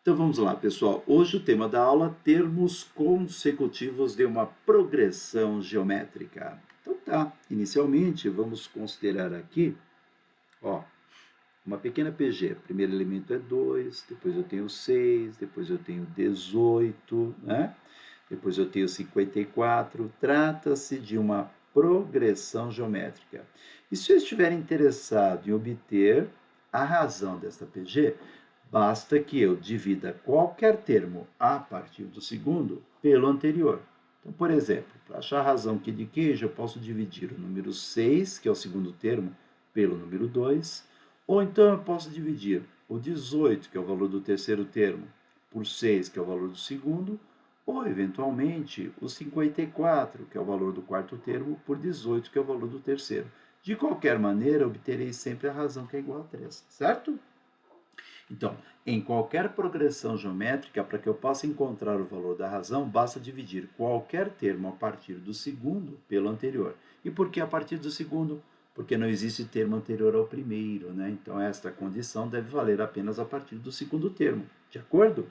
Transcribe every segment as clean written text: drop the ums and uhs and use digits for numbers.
Então vamos lá, pessoal. Hoje o tema da aula, termos consecutivos de uma progressão geométrica. Então tá, inicialmente vamos considerar aqui, ó, uma pequena PG. O primeiro elemento é 2, depois eu tenho 6, depois eu tenho 18, né? Depois eu tenho 54. Trata-se de uma progressão geométrica. E se eu estiver interessado em obter a razão desta PG, basta que eu divida qualquer termo a partir do segundo pelo anterior. Então, por exemplo, para achar a razão aqui de queijo, eu posso dividir o número 6, que é o segundo termo, pelo número 2, ou então eu posso dividir o 18, que é o valor do terceiro termo, por 6, que é o valor do segundo, ou, eventualmente, o 54, que é o valor do quarto termo, por 18, que é o valor do terceiro. De qualquer maneira, obterei sempre a razão que é igual a 3, certo? Então, em qualquer progressão geométrica, para que eu possa encontrar o valor da razão, basta dividir qualquer termo a partir do segundo pelo anterior. E por que a partir do segundo? Porque não existe termo anterior ao primeiro, né? Então, esta condição deve valer apenas a partir do segundo termo, de acordo?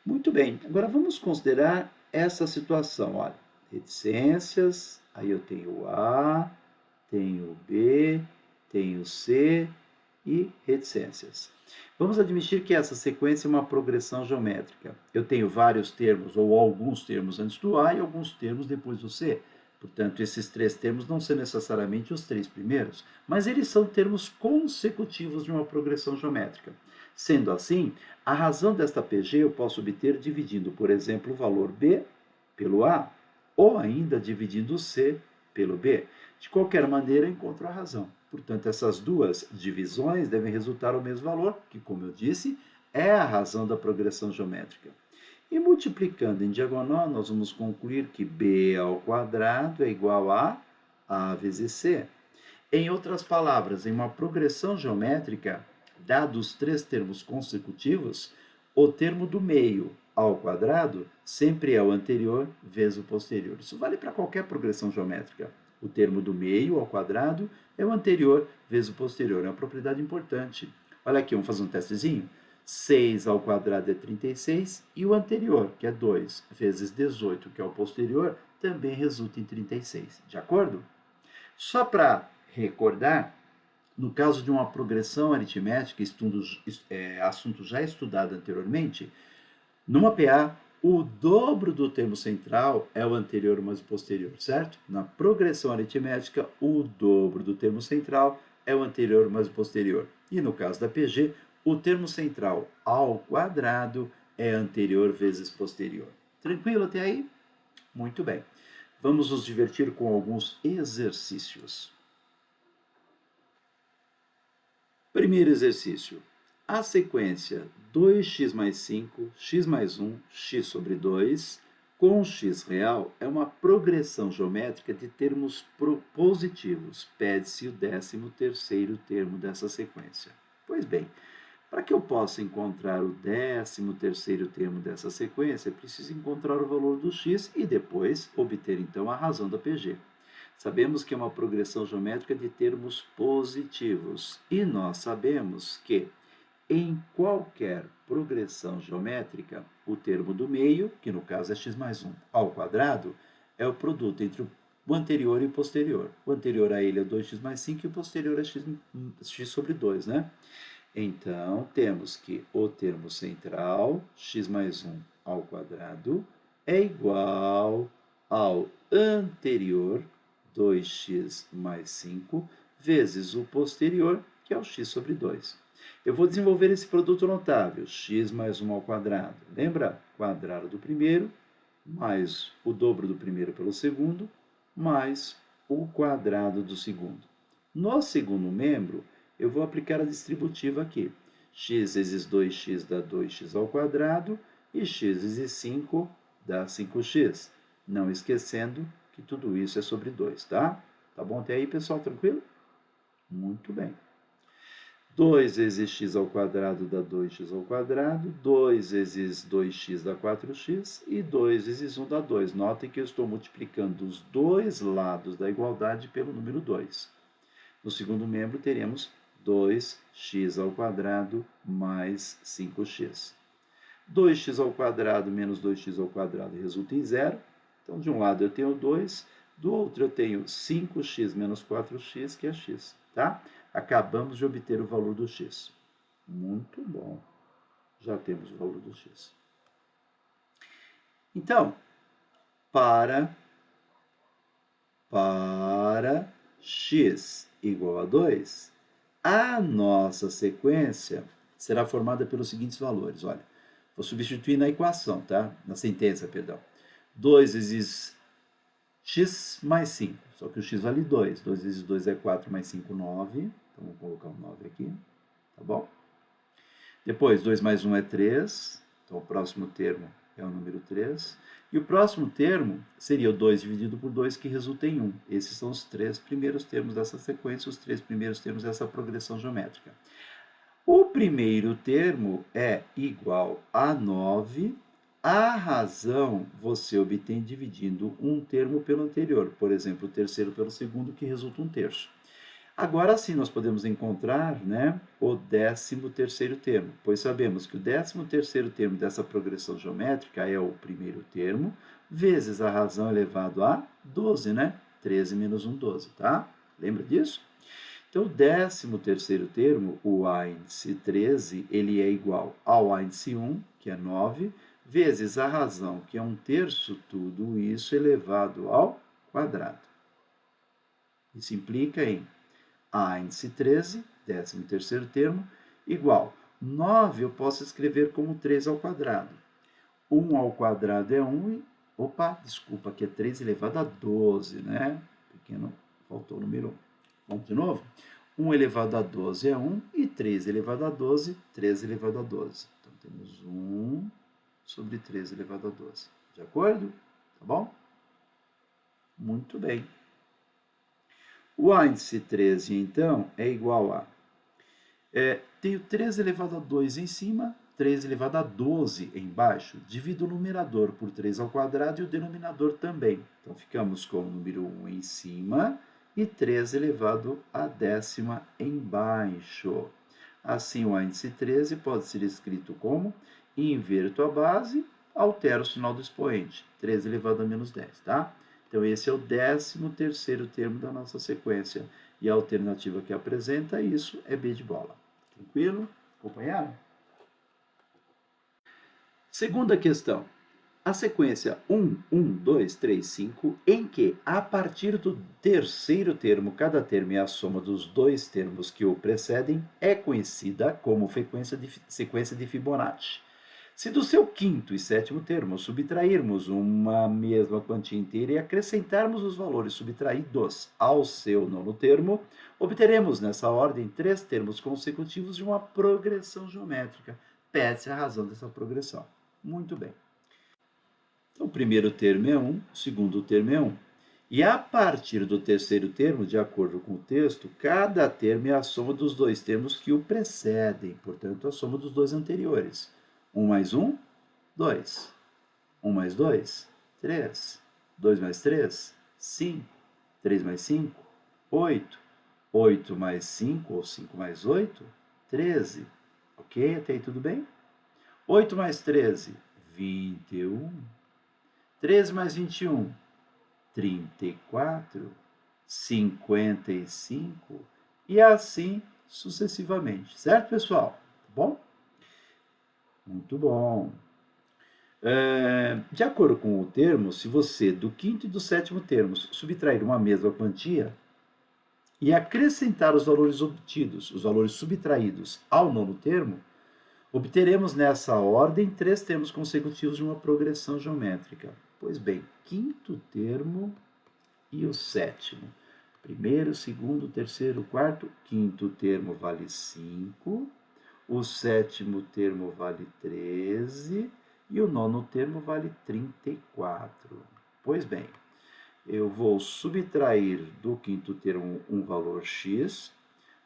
Muito bem, agora vamos considerar essa situação. Olha, reticências, aí eu tenho A, tenho B, tenho C e reticências. Vamos admitir que essa sequência é uma progressão geométrica. Eu tenho vários termos, ou alguns termos antes do A e alguns termos depois do C. Portanto, esses três termos não são necessariamente os três primeiros, mas eles são termos consecutivos de uma progressão geométrica. Sendo assim, a razão desta PG eu posso obter dividindo, por exemplo, o valor B pelo A, ou ainda dividindo o C pelo B. De qualquer maneira, eu encontro a razão. Portanto, essas duas divisões devem resultar ao mesmo valor, que, como eu disse, é a razão da progressão geométrica. E multiplicando em diagonal, nós vamos concluir que b ao quadrado é igual a vezes c. Em outras palavras, em uma progressão geométrica, dados três termos consecutivos, o termo do meio ao quadrado sempre é o anterior vezes o posterior. Isso vale para qualquer progressão geométrica. O termo do meio ao quadrado é o anterior vezes o posterior. É uma propriedade importante. Olha aqui, vamos fazer um testezinho. 6 ao quadrado é 36 e o anterior, que é 2, vezes 18, que é o posterior, também resulta em 36. De acordo? Só para recordar, no caso de uma progressão aritmética, assunto já estudado anteriormente, numa PA, o dobro do termo central é o anterior mais o posterior, certo? Na progressão aritmética, o dobro do termo central é o anterior mais o posterior. E no caso da PG, o termo central ao quadrado é anterior vezes posterior. Tranquilo até aí? Muito bem. Vamos nos divertir com alguns exercícios. Primeiro exercício. A sequência 2x mais 5, x mais 1, x sobre 2, com x real, é uma progressão geométrica de termos positivos. Pede-se o 13º termo dessa sequência. Pois bem, para que eu possa encontrar o 13º termo dessa sequência, é preciso encontrar o valor do x e depois obter, então, a razão da PG. Sabemos que é uma progressão geométrica de termos positivos e nós sabemos que em qualquer progressão geométrica, o termo do meio, que no caso é x mais 1 ao quadrado, é o produto entre o anterior e o posterior. O anterior a ele é 2x mais 5 e o posterior é x sobre 2, né? Então, temos que o termo central, x mais 1 ao quadrado, é igual ao anterior, 2x mais 5, vezes o posterior, que é o x sobre 2. Eu vou desenvolver esse produto notável, x mais 1 ao quadrado. Lembra? Quadrado do primeiro, mais o dobro do primeiro pelo segundo, mais o quadrado do segundo. No segundo membro, eu vou aplicar a distributiva aqui. X vezes 2x dá 2x ao quadrado e x vezes 5 dá 5x. Não esquecendo que tudo isso é sobre 2, tá? Tá bom até aí, pessoal? Tranquilo? Muito bem. 2 vezes x ao quadrado dá 2x ao quadrado, 2 vezes 2x dá 4x e 2 vezes 1 dá 2. Notem que eu estou multiplicando os dois lados da igualdade pelo número 2. No segundo membro, teremos 2x ao quadrado mais 5x. 2x ao quadrado menos 2x ao quadrado resulta em zero. Então, de um lado eu tenho 2, do outro eu tenho 5x menos 4x, que é x, tá? Acabamos de obter o valor do x. Muito bom. Já temos o valor do x. Então, para x igual a 2, a nossa sequência será formada pelos seguintes valores. Olha, vou substituir na equação, tá? Na sentença, perdão. 2 vezes x mais 5. Só que o x vale 2. 2 vezes 2 é 4 mais 5, 9. Então, vou colocar um 9 aqui. Tá bom? Depois, 2 mais 1 é 3. Então, o próximo termo é o número 3. E o próximo termo seria o 2 dividido por 2, que resulta em 1. Esses são os 3 primeiros termos dessa sequência, os 3 primeiros termos dessa progressão geométrica. O primeiro termo é igual a 9. A razão você obtém dividindo um termo pelo anterior. Por exemplo, o terceiro pelo segundo, que resulta um terço. Agora sim, nós podemos encontrar, né, o 13º termo, pois sabemos que o 13º termo dessa progressão geométrica é o primeiro termo, vezes a razão elevado a 12, né? 13 menos 1, 12, tá? Lembra disso? Então, o 13º termo, o A índice 13, ele é igual ao A índice 1, que é 9, vezes a razão, que é 1/3, tudo isso elevado ao quadrado. Isso implica em A índice 13, 13º termo, igual 9 eu posso escrever como 3 ao quadrado. 1 ao quadrado é 1 e... Opa, desculpa, aqui é 3 elevado a 12, né? Pequeno, faltou o número 1. Vamos de novo? 1 elevado a 12 é 1 e 3 elevado a 12, 3 elevado a 12. Então, temos 1 sobre 3 elevado a 12. De acordo? Tá bom? Muito bem. O A índice 13, então, é igual a... tenho 3 elevado a 2 em cima, 3 elevado a 12 embaixo. Divido o numerador por 3 ao quadrado e o denominador também. Então, ficamos com o número 1 em cima e 3 elevado a 10ª embaixo. Assim, o A índice 13 pode ser escrito como: inverto a base, altero o sinal do expoente. 3 elevado a menos 10, tá? Então, esse é o 13º termo da nossa sequência. E a alternativa que apresenta isso é B de bola. Tranquilo? Acompanharam? Segunda questão. A sequência 1, 1, 2, 3, 5, em que, a partir do terceiro termo, cada termo é a soma dos dois termos que o precedem, é conhecida como sequência de Fibonacci. Se do seu quinto e sétimo termo subtrairmos uma mesma quantia inteira e acrescentarmos os valores subtraídos ao seu nono termo, obteremos nessa ordem 3 termos consecutivos de uma progressão geométrica. Pede-se a razão dessa progressão. Muito bem. Então, o primeiro termo é 1, o segundo termo é 1. E a partir do terceiro termo, de acordo com o texto, cada termo é a soma dos dois termos que o precedem, portanto, a soma dos dois anteriores. 1 mais 1, 2. 1 mais 2, 3. 2 mais 3, 5. 3 mais 5, 8. 8 mais 5, ou 5 mais 8, 13. Ok? Até aí tudo bem? 8 mais 13, 21. 13 mais 21, 34. 55. E assim sucessivamente. Certo, pessoal? Tá bom? Muito bom. De acordo com o termo, se você, do quinto e do sétimo termos, subtrair uma mesma quantia e acrescentar os valores obtidos, os valores subtraídos ao nono termo, obteremos nessa ordem 3 termos consecutivos de uma progressão geométrica. Pois bem, quinto termo e o sétimo. Primeiro, segundo, terceiro, quarto. Quinto termo vale 5. O sétimo termo vale 13 e o nono termo vale 34. Pois bem, eu vou subtrair do quinto termo um valor x,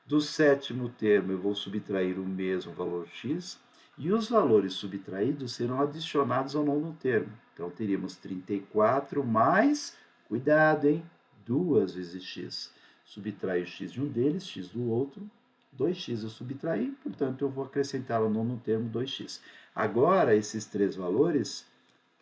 do sétimo termo eu vou subtrair o mesmo valor x, e os valores subtraídos serão adicionados ao nono termo. Então, teríamos 34 mais, cuidado, hein? 2 vezes x. Subtraio x de um deles, x do outro. 2x eu subtraí, portanto, eu vou acrescentar ao nono termo 2x. Agora, esses três valores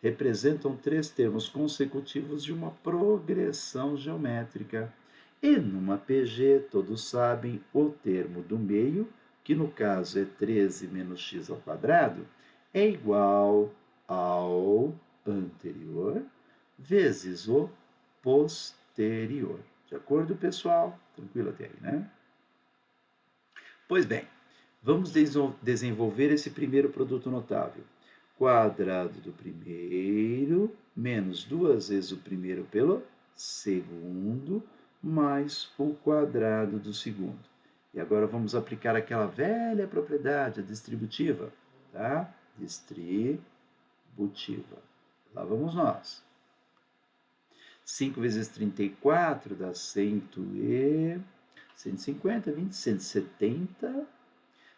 representam três termos consecutivos de uma progressão geométrica. E numa PG, todos sabem, o termo do meio, que no caso é 13 menos x ao quadrado, é igual ao anterior vezes o posterior. De acordo, pessoal? Tranquilo até aí, né? Pois bem, vamos desenvolver esse primeiro produto notável. Quadrado do primeiro menos duas vezes o primeiro pelo segundo mais o quadrado do segundo. E agora vamos aplicar aquela velha propriedade, a distributiva, tá? Distributiva. Lá vamos nós. 5 vezes 34 dá 150, 20, 170.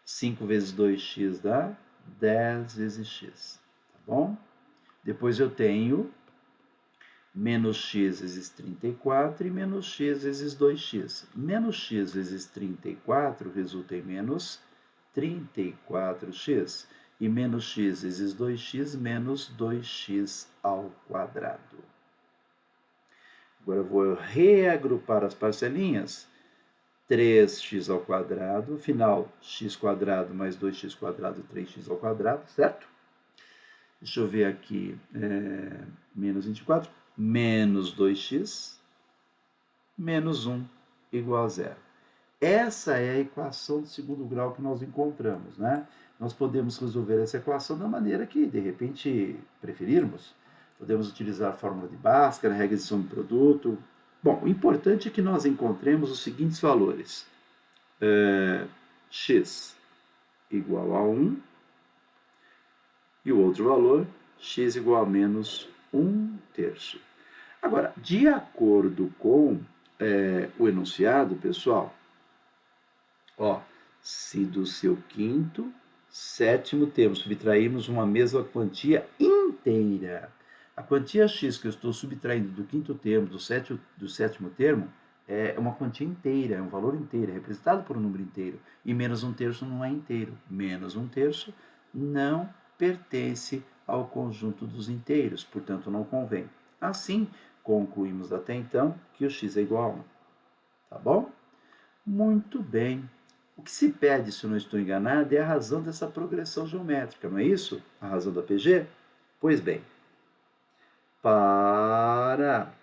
5 vezes 2x dá 10 vezes x, tá bom? Depois eu tenho menos x vezes 34 e menos x vezes 2x. Menos x vezes 34 resulta em menos 34x. E menos x vezes 2x menos 2x ao quadrado. Agora eu vou reagrupar as parcelinhas. 3x ao quadrado, afinal, x quadrado mais 2x quadrado, 3x ao quadrado, certo? Deixa eu ver aqui, menos 24, menos 2x, menos 1, igual a zero. Essa é a equação de segundo grau que nós encontramos, né? Nós podemos resolver essa equação da maneira que, de repente, preferirmos. Podemos utilizar a fórmula de Bhaskara, a regra de soma de produto. Bom, o importante é que nós encontremos os seguintes valores. X igual a 1 e o outro valor, x igual a menos 1/3. Agora, de acordo com o enunciado, pessoal, se do seu quinto, sétimo termo subtrairmos uma mesma quantia inteira. A quantia x que eu estou subtraindo do quinto termo, do sétimo termo, é uma quantia inteira, é um valor inteiro, é representado por um número inteiro. E menos 1/3 não é inteiro. Menos 1/3 não pertence ao conjunto dos inteiros, portanto não convém. Assim, concluímos até então que o x é igual a 1. Tá bom? Muito bem. O que se pede, se eu não estou enganado, é a razão dessa progressão geométrica, não é isso? A razão da PG? Pois bem, para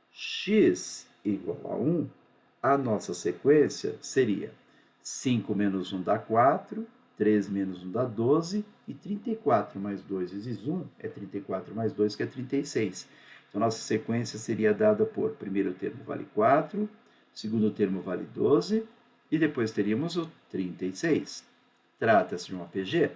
x igual a 1, a nossa sequência seria 5 menos 1 dá 4, 3 menos 1 dá 12, e 34 mais 2 vezes 1 é 34 mais 2, que é 36. Então, nossa sequência seria dada por, primeiro termo vale 4, segundo termo vale 12, e depois teríamos o 36. Trata-se de uma PG.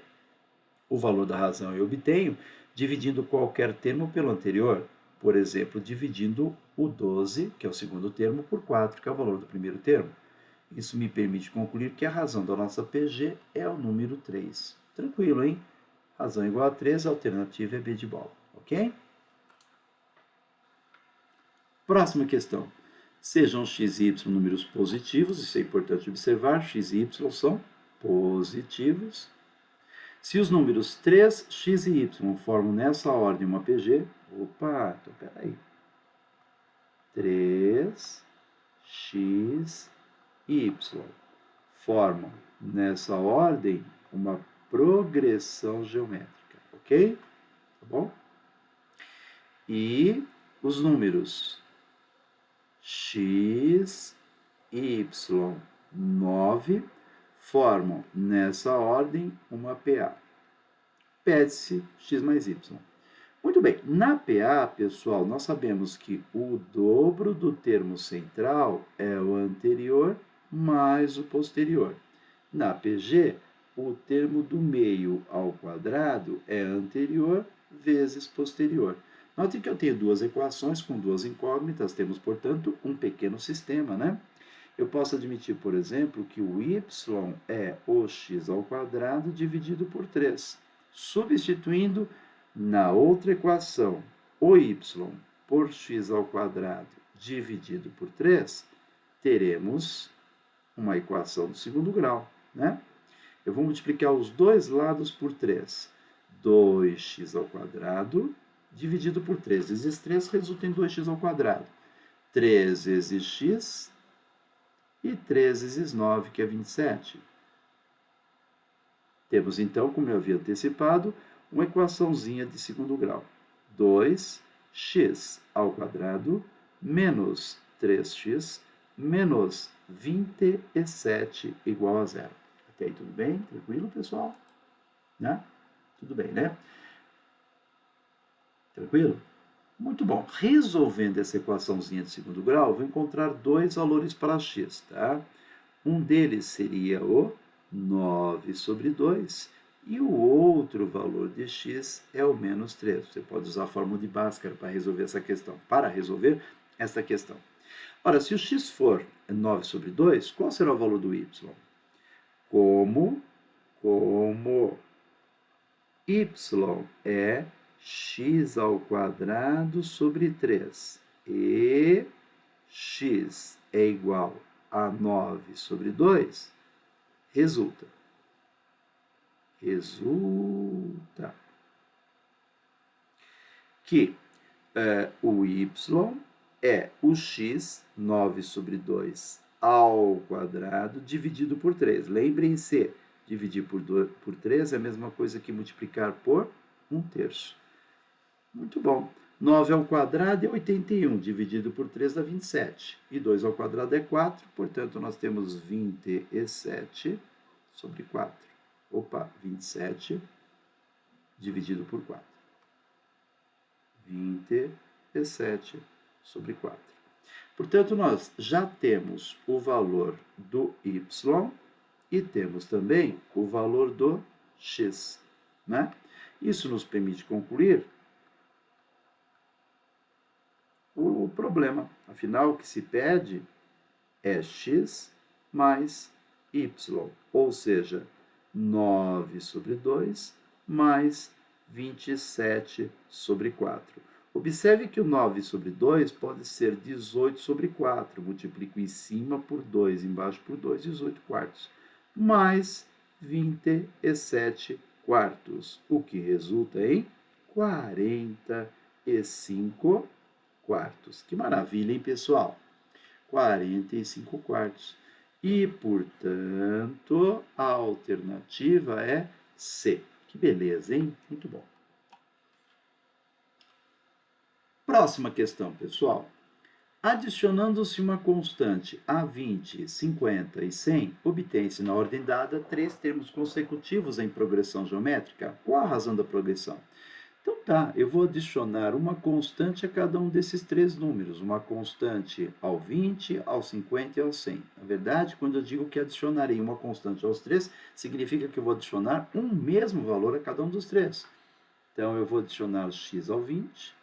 O valor da razão eu obtenho dividindo qualquer termo pelo anterior. Por exemplo, dividindo o 12, que é o segundo termo, por 4, que é o valor do primeiro termo. Isso me permite concluir que a razão da nossa PG é o número 3. Tranquilo, hein? Razão igual a 3, a alternativa é B de bola, ok? Próxima questão. Sejam x e y números positivos, isso é importante observar, x e y são positivos. Se os números 3, x e y formam nessa ordem uma PG, então peraí. 3, x e y formam nessa ordem uma progressão geométrica, ok? Tá bom? E os números x, y, 9 formam nessa ordem uma PA. Pede-se x mais y. Muito bem, na PA, pessoal, nós sabemos que o dobro do termo central é o anterior mais o posterior. Na PG, o termo do meio ao quadrado é anterior vezes posterior. Note que eu tenho duas equações com duas incógnitas, temos, portanto, um pequeno sistema, né? Eu posso admitir, por exemplo, que o y é o x ao quadrado dividido por 3. Substituindo na outra equação o y por x ao quadrado dividido por 3, teremos uma equação do segundo grau, né? Eu vou multiplicar os dois lados por 3. 2x ao quadrado dividido por 3 vezes 3 resulta em 2x ao quadrado. 3 vezes x e 3 vezes 9, que é 27. Temos, então, como eu havia antecipado, uma equaçãozinha de segundo grau. 2x ao quadrado menos 3x menos 27 igual a zero. Até aí tudo bem? Tranquilo, pessoal? Né? Tudo bem, né? Tranquilo? Muito bom. Resolvendo essa equaçãozinha de segundo grau, vou encontrar dois valores para x, tá? Um deles seria o 9 sobre 2 e o outro valor de x é o menos 3. Você pode usar a fórmula de Bhaskara para resolver essa questão. Para resolver esta questão. Ora, se o x for 9 sobre 2, qual será o valor do y? Como y é x ao quadrado sobre 3 e x é igual a 9 sobre 2, resulta que o y é o x, 9 sobre 2 ao quadrado, dividido por 3. Lembrem-se, dividir por 3 é a mesma coisa que multiplicar por 1/3. Muito bom. 9 ao quadrado é 81, dividido por 3 dá 27. E 2 ao quadrado é 4, portanto, nós temos 27 sobre 4. 27 dividido por 4. 27 sobre 4. Portanto, nós já temos o valor do y e temos também o valor do x, né? Isso nos permite concluir o problema. Afinal, o que se pede é x mais y, ou seja, 9 sobre 2 mais 27 sobre 4. Observe que o 9 sobre 2 pode ser 18 sobre 4. Multiplico em cima por 2, embaixo por 2, 18 quartos. Mais 27 quartos, o que resulta em 45 quartos. Que maravilha, hein, pessoal? 45 quartos. E, portanto, a alternativa é C. Que beleza, hein? Muito bom. Próxima questão, pessoal. Adicionando-se uma constante a 20, 50 e 100, obtém-se na ordem dada 3 termos consecutivos em progressão geométrica. Qual a razão da progressão? Então tá, eu vou adicionar uma constante a cada um desses 3 números. Uma constante ao 20, ao 50 e ao 100. Na verdade, quando eu digo que adicionarei uma constante aos 3, significa que eu vou adicionar um mesmo valor a cada um dos 3. Então, eu vou adicionar x ao 20,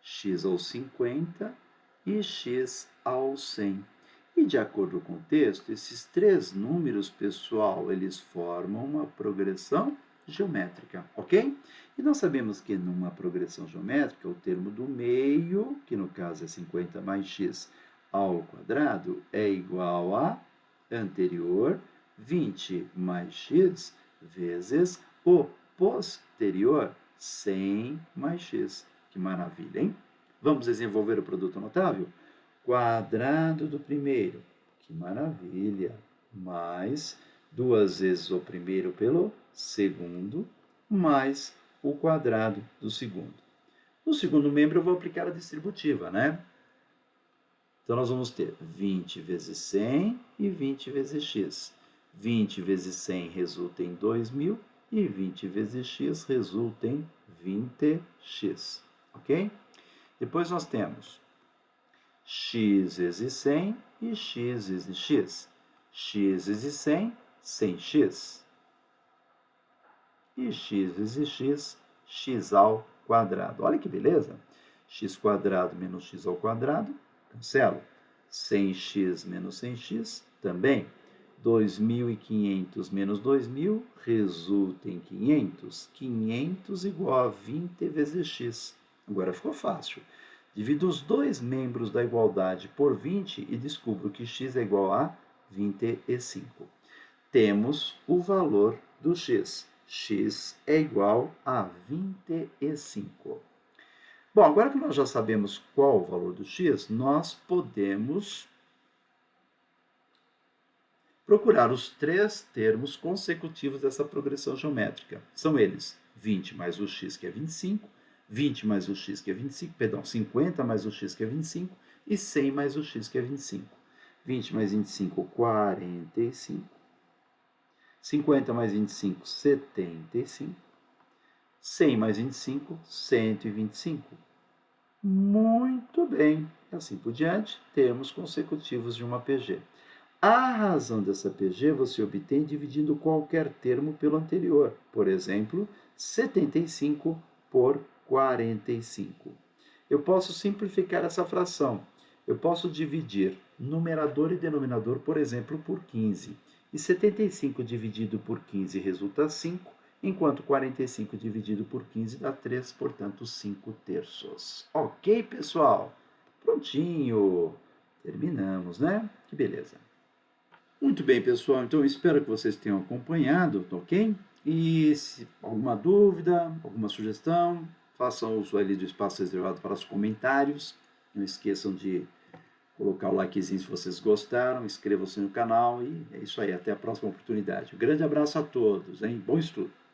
x ao 50 e x ao 100. E de acordo com o texto, esses 3 números, pessoal, eles formam uma progressão geométrica, ok? E nós sabemos que numa progressão geométrica, o termo do meio, que no caso é 50 mais x ao quadrado, é igual a anterior 20 mais x vezes o posterior 100 mais x. Que maravilha, hein? Vamos desenvolver o produto notável? Quadrado do primeiro, que maravilha, mais 2 vezes o primeiro pelo segundo, mais o quadrado do segundo. No segundo membro, eu vou aplicar a distributiva, né? Então, nós vamos ter 20 vezes 100 e 20 vezes x. 20 vezes 100 resulta em 2.000 e 20 vezes x resulta em 20x, ok? Depois nós temos x vezes 100 e x vezes x. X vezes 100, 100x. E x vezes x, x ao quadrado. Olha que beleza! X quadrado menos x ao quadrado, cancelo. 100x menos 100x, também. 2.500 menos 2.000 resulta em 500. 500 igual a 20 vezes x. Agora ficou fácil. Divido os dois membros da igualdade por 20 e descubro que x é igual a 25. temos o valor do x. X é igual a 25. Bom, agora que nós já sabemos qual o valor do x, nós podemos procurar os 3 termos consecutivos dessa progressão geométrica. São eles 20 mais o x, que é 25, 20 mais o x, que é 25, perdão, 50 mais o x, que é 25, e 100 mais o x, que é 25. 20 mais 25, 45. 50 mais 25, 75. 100 mais 25, 125. Muito bem. Assim por diante, termos consecutivos de uma PG. A razão dessa PG você obtém dividindo qualquer termo pelo anterior. Por exemplo, 75 por 45. Eu posso simplificar essa fração. Eu posso dividir numerador e denominador, por exemplo, por 15. E 75 dividido por 15 resulta 5, enquanto 45 dividido por 15 dá 3, portanto 5 terços. Ok, pessoal? Prontinho. Terminamos, né? Que beleza. Muito bem, pessoal. Então, espero que vocês tenham acompanhado, ok? E se alguma dúvida, alguma sugestão, façam uso ali do espaço reservado para os comentários. Não esqueçam de colocar o likezinho se vocês gostaram, inscrevam-se no canal e é isso aí. Até a próxima oportunidade. Um grande abraço a todos, hein? Bom estudo!